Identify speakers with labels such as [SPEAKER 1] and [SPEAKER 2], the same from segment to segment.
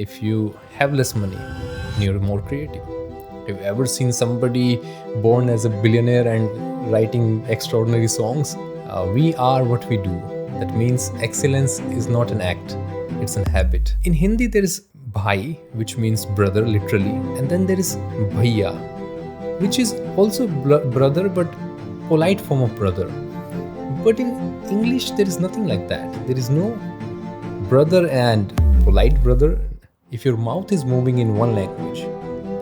[SPEAKER 1] If you have less money, then you're more creative. Have you ever seen somebody born as a billionaire and writing extraordinary songs? We are what we do. That means excellence is not an act, it's an habit. In Hindi, there is bhai, which means brother literally, and then there is bhaiya, which is also brother but polite form of brother. But in English, there is nothing like that. There is no brother and polite brother. If your mouth is moving in one language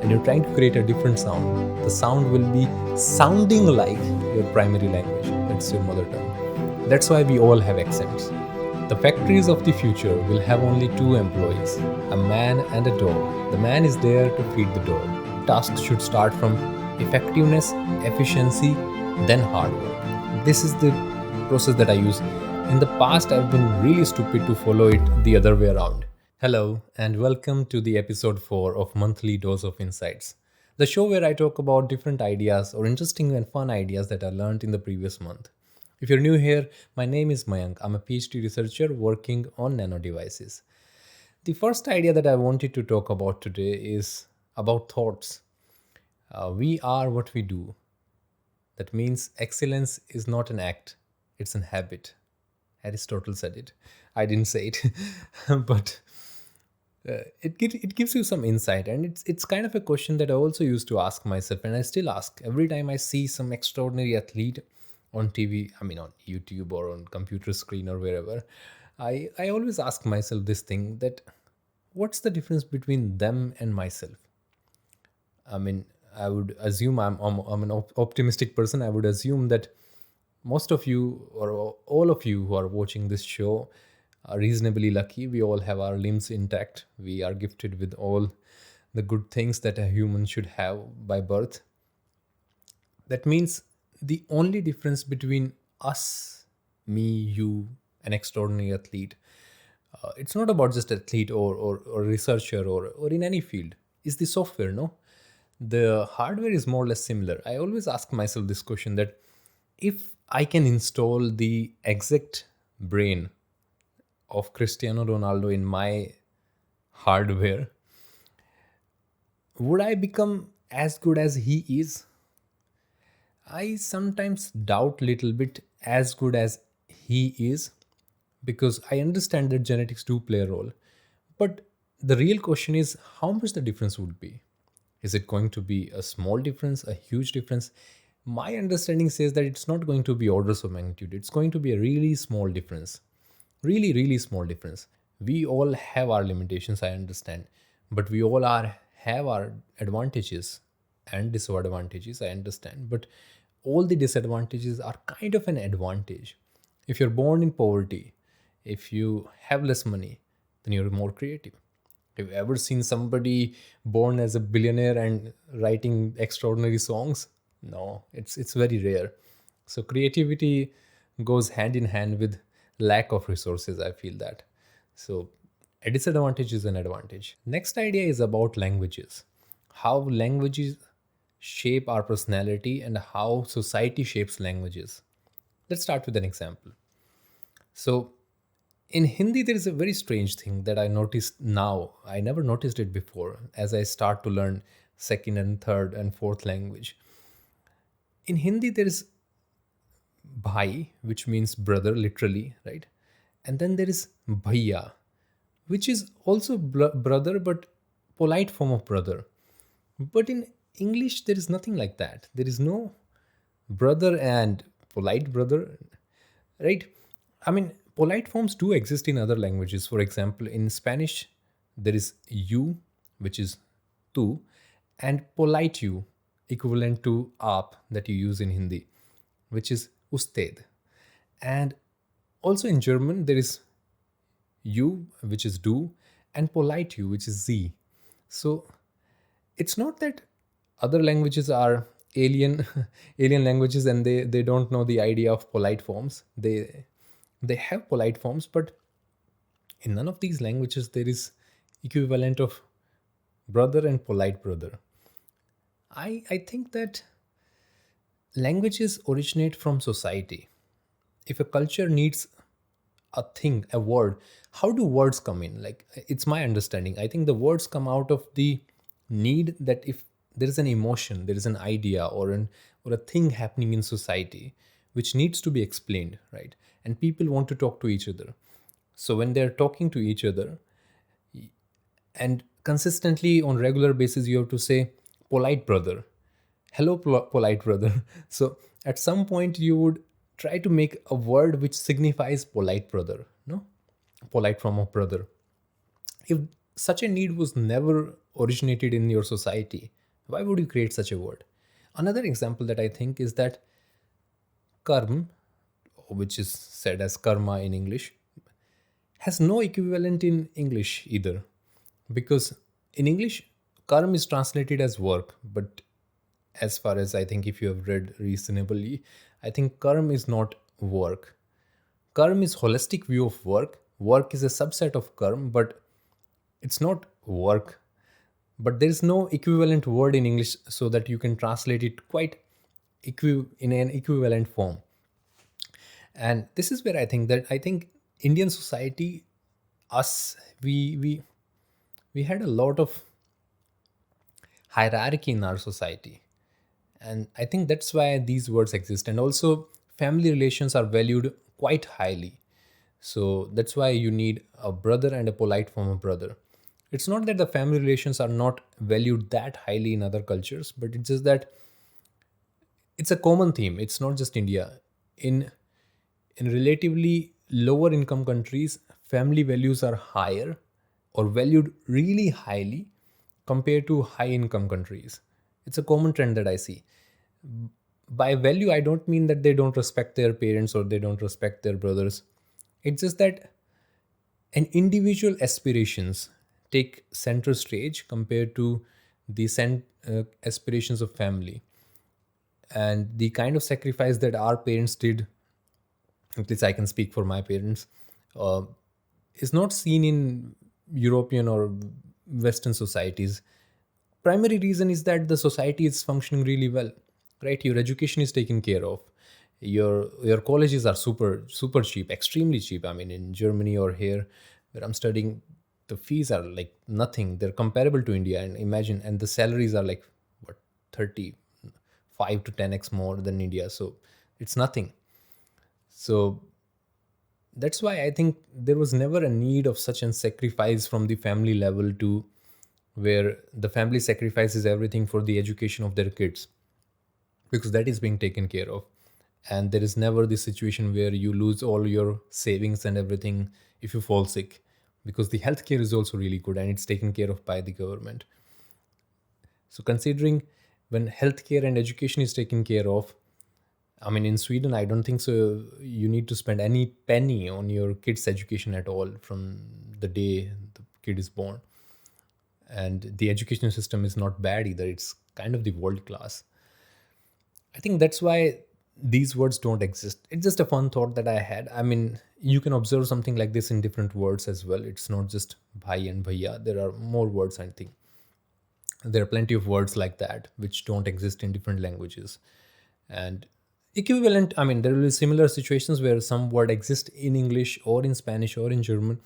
[SPEAKER 1] and you're trying to create a different sound, the sound will be sounding like your primary language. That's your mother tongue. That's why we all have accents. The factories of the future will have only two employees, a man and a dog. The man is there to feed the dog. Tasks should start from effectiveness, efficiency, then hard work. This is the process that I use. In the past, I've been really stupid to follow it the other way around. Hello, and welcome to the episode 4 of Monthly Dose of Insights, the show where I talk about different ideas or interesting and fun ideas that I learned in the previous month. If you're new here, my name is Mayank. I'm a PhD researcher working on nano devices. The first idea that I wanted to talk about today is about thoughts. We are what we do. That means excellence is not an act, it's an habit. Aristotle said it. I didn't say it, but it gives you some insight, and it's kind of a question that I also used to ask myself, and I still ask every time I see some extraordinary athlete on TV. I mean, on YouTube or on computer screen or wherever. I always ask myself this thing, that what's the difference between them and myself? I mean, I would assume I'm an optimistic person. I would assume that most of you or all of you who are watching this show are reasonably lucky. We all have our limbs intact. We are gifted with all the good things that a human should have by birth. That means the only difference between us, me, you, an extraordinary athlete, it's not about just athlete or researcher or in any field, is the software, no? The hardware is more or less similar. I always ask myself this question, that if I can install the exact brain of Cristiano Ronaldo in my hardware, would I become as good as he is? I sometimes doubt little bit as good as he is, because I understand that genetics do play a role. But the real question is how much the difference would be. Is it going to be a small difference, a huge difference? My understanding says that it's not going to be orders of magnitude. It's going to be a really small difference. Really, really small difference. We all have our limitations, I understand. But we all have our advantages and disadvantages, I understand. But all the disadvantages are kind of an advantage. If you're born in poverty, if you have less money, then you're more creative. Have you ever seen somebody born as a billionaire and writing extraordinary songs? No, it's very rare. So creativity goes hand in hand with lack of resources, I feel that. So a disadvantage is an advantage. Next idea is about languages. How languages shape our personality and how society shapes languages. Let's start with an example. So in Hindi, there is a very strange thing that I noticed now. I never noticed it before as I start to learn second and third and fourth language. In Hindi, there is bhai, which means brother literally, right? And then there is bhaiya, which is also brother but polite form of brother. But in English, there is nothing like that. There is no brother and polite brother, right? I mean, polite forms do exist in other languages. For example, in Spanish, there is you, which is tu, and polite you, equivalent to aap that you use in Hindi, which is usted. And also in German, there is you, which is du, and polite you, which is sie. So it's not that other languages are alien alien languages and they don't know the idea of polite forms. They have polite forms, but in none of these languages there is equivalent of brother and polite brother. I think that languages originate from society. If a culture needs a thing, a word, how do words come in? Like, it's my understanding, I think the words come out of the need that if there is an emotion, there is an idea, or a thing happening in society which needs to be explained, right? And people want to talk to each other. So when they're talking to each other, and consistently on regular basis, you have to say, polite brother, hello, polite brother. So at some point you would try to make a word which signifies polite brother, no, polite form of brother. If such a need was never originated in your society, why would you create such a word? Another example that I think is that karm, which is said as karma in English, has no equivalent in English either. Because in English, karm is translated as work, but as far as I think, if you have read reasonably, I think karm is not work. Karm is holistic view of work. Work is a subset of karm, but it's not work. But there is no equivalent word in English so that you can translate it quite in an equivalent form. And this is where I think Indian society, us, we had a lot of hierarchy in our society. And I think that's why these words exist. And also, family relations are valued quite highly. So that's why you need a brother and a polite form of brother. It's not that the family relations are not valued that highly in other cultures, but it's just that it's a common theme. It's not just India. In relatively lower income countries, family values are higher or valued really highly compared to high income countries. It's a common trend that I see. By value, I don't mean that they don't respect their parents or they don't respect their brothers. It's just that an individual aspirations take center stage compared to the aspirations of family. And the kind of sacrifice that our parents did, at least I can speak for my parents, uh, is not seen in European or Western societies. Primary reason is that the society is functioning really well, right? Your education is taken care of. Your colleges are super cheap, extremely cheap. I mean, in Germany or here where I'm studying, the fees are like nothing. They're comparable to India, and imagine, and the salaries are like what, 35 to 10x more than India. So it's nothing. So that's why I think there was never a need of such a sacrifice from the family level to where the family sacrifices everything for the education of their kids, because that is being taken care of. And there is never this situation where you lose all your savings and everything if you fall sick, because the healthcare is also really good and it's taken care of by the government. So considering when healthcare and education is taken care of, I mean, in Sweden, I don't think so. You need to spend any penny on your kid's education at all from the day the kid is born. And the education system is not bad either. It's kind of the world class. I think that's why these words don't exist. It's just a fun thought that I had. I mean, you can observe something like this in different words as well. It's not just bhai and bhaiya. There are more words, I think. There are plenty of words like that which don't exist in different languages. And equivalent, I mean, there will be similar situations where some word exists in English or in Spanish or in German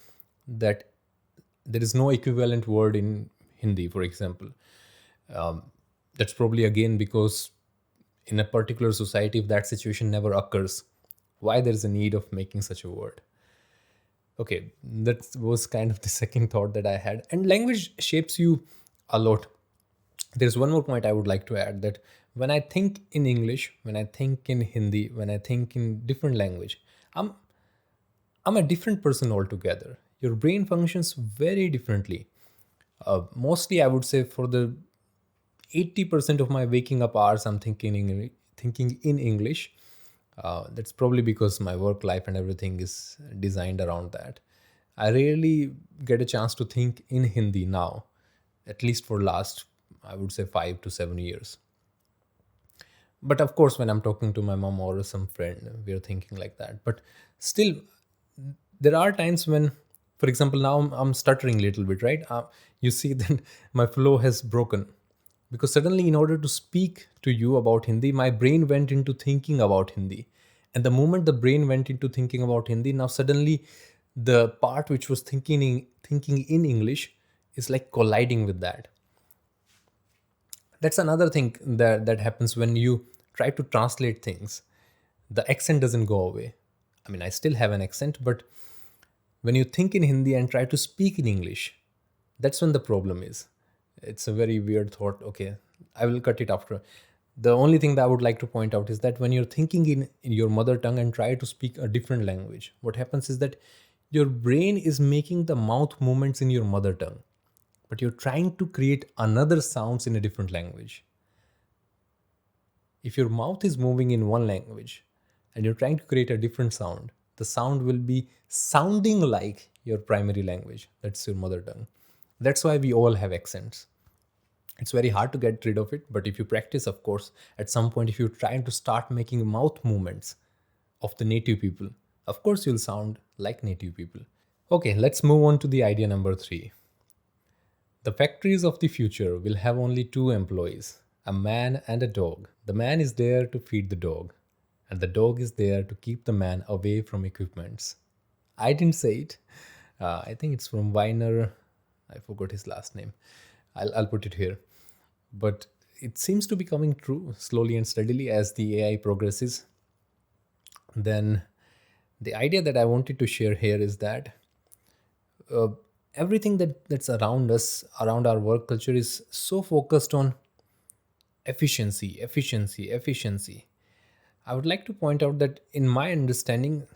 [SPEAKER 1] that there is no equivalent word in Hindi, for example. Um, that's probably again because in a particular society, if that situation never occurs, why there is a need of making such a word? Okay, that was kind of the second thought that I had. And language shapes you a lot. There's one more point I would like to add, that when I think in English, when I think in Hindi, when I think in different language, I'm I'm a different person altogether. Your brain functions very differently. Mostly, I would say for the 80% of my waking up hours, I'm thinking in English. That's probably because my work life and everything is designed around that. I rarely get a chance to think in Hindi now, at least for last, I would say, 5 to 7 years. But of course, when I'm talking to my mom or some friend, we're thinking like that. But still, there are times when, for example, now I'm stuttering a little bit, right? You see that my flow has broken because suddenly, in order to speak to you about Hindi, my brain went into thinking about Hindi. And the moment the brain went into thinking about Hindi, now suddenly the part which was thinking in English is like colliding with that. That's another thing that happens when you try to translate things. The accent doesn't go away. I mean, I still have an accent, but when you think in Hindi and try to speak in English, that's when the problem is. It's a very weird thought. Okay, I will cut it after. The only thing that I would like to point out is that when you're thinking in your mother tongue and try to speak a different language, what happens is that your brain is making the mouth movements in your mother tongue, but you're trying to create another sounds in a different language. If your mouth is moving in one language and you're trying to create a different sound, the sound will be sounding like your primary language. That's your mother tongue. That's why we all have accents. It's very hard to get rid of it, but if you practice, of course, at some point, if you're trying to start making mouth movements of the native people, of course, you'll sound like native people. Okay, let's move on to the idea number 3. The factories of the future will have only 2 employees, a man and a dog. The man is there to feed the dog, and the dog is there to keep the man away from equipments. I didn't say it. I think it's from Weiner. I forgot his last name. I'll put it here. But it seems to be coming true slowly and steadily as the AI progresses. Then the idea that I wanted to share here is that everything that's around us, around our work culture, is so focused on efficiency, efficiency, efficiency. I would like to point out that in my understanding,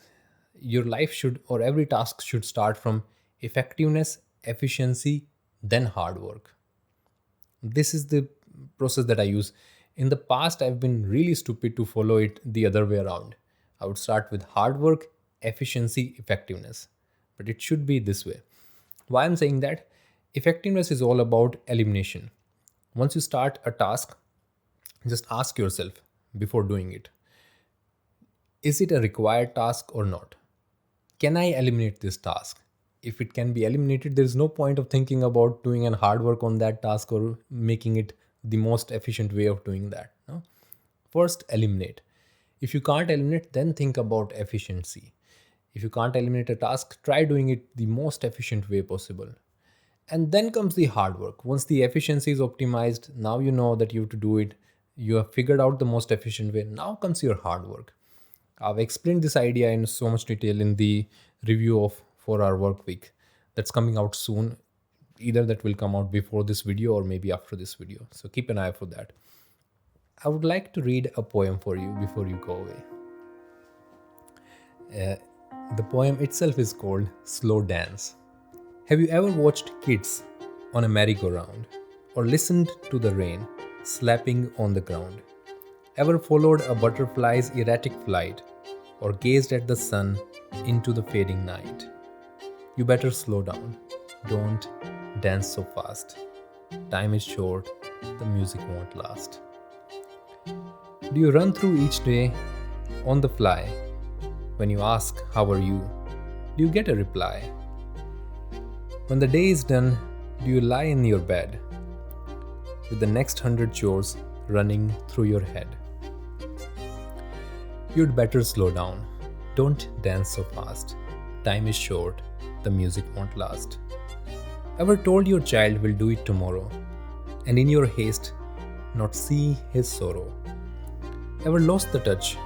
[SPEAKER 1] your life should, or every task should start from effectiveness, efficiency, then hard work. This is the process that I use. In the past, I've been really stupid to follow it the other way around. I would start with hard work, efficiency, effectiveness. But it should be this way. Why I'm saying that? Effectiveness is all about elimination. Once you start a task, just ask yourself before doing it, is it a required task or not? Can I eliminate this task? If it can be eliminated, there is no point of thinking about doing an hard work on that task or making it the most efficient way of doing that. No? First, eliminate. If you can't eliminate, then think about efficiency. If you can't eliminate a task, try doing it the most efficient way possible. And then comes the hard work. Once the efficiency is optimized, now you know that you have to do it. You have figured out the most efficient way. Now comes your hard work. I've explained this idea in so much detail in the review of 4-hour work week that's coming out soon. Either that will come out before this video or maybe after this video. So keep an eye for that. I would like to read a poem for you before you go away. The poem itself is called Slow Dance. Have you ever watched kids on a merry-go-round or listened to the rain slapping on the ground? Ever followed a butterfly's erratic flight or gazed at the sun into the fading night? You better slow down. Don't dance so fast. Time is short. The music won't last. Do you run through each day on the fly? When you ask, how are you? Do you get a reply? When the day is done, do you lie in your bed with the next 100 chores running through your head? You'd better slow down. Don't dance so fast. Time is short. The music won't last. Ever told your child will do it tomorrow, and in your haste, not see his sorrow? Ever lost the touch?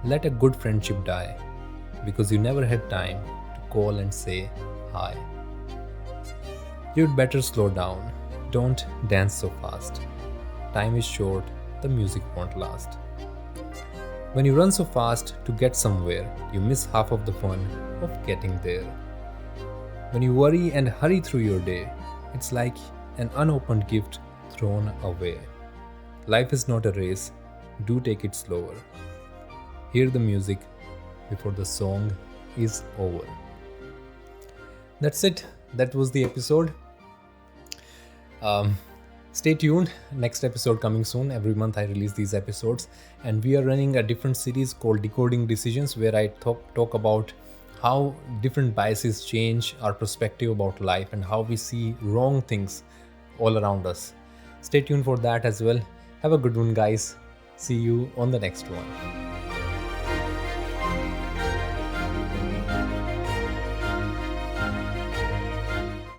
[SPEAKER 1] Let a good friendship die, because you never had time to call and say hi. You'd better slow down. Don't dance so fast. Time is short. The music won't last. When you run so fast to get somewhere, you miss half of the fun of getting there. When you worry and hurry through your day, it's like an unopened gift thrown away. Life is not a race. Do take it slower. Hear the music before the song is over. That's it. That was the episode. Stay tuned. Next episode coming soon. Every month I release these episodes, and we are running a different series called Decoding Decisions, where I talk about how different biases change our perspective about life and how we see wrong things all around us. Stay tuned for that as well. Have a good one, guys. See you on the next one.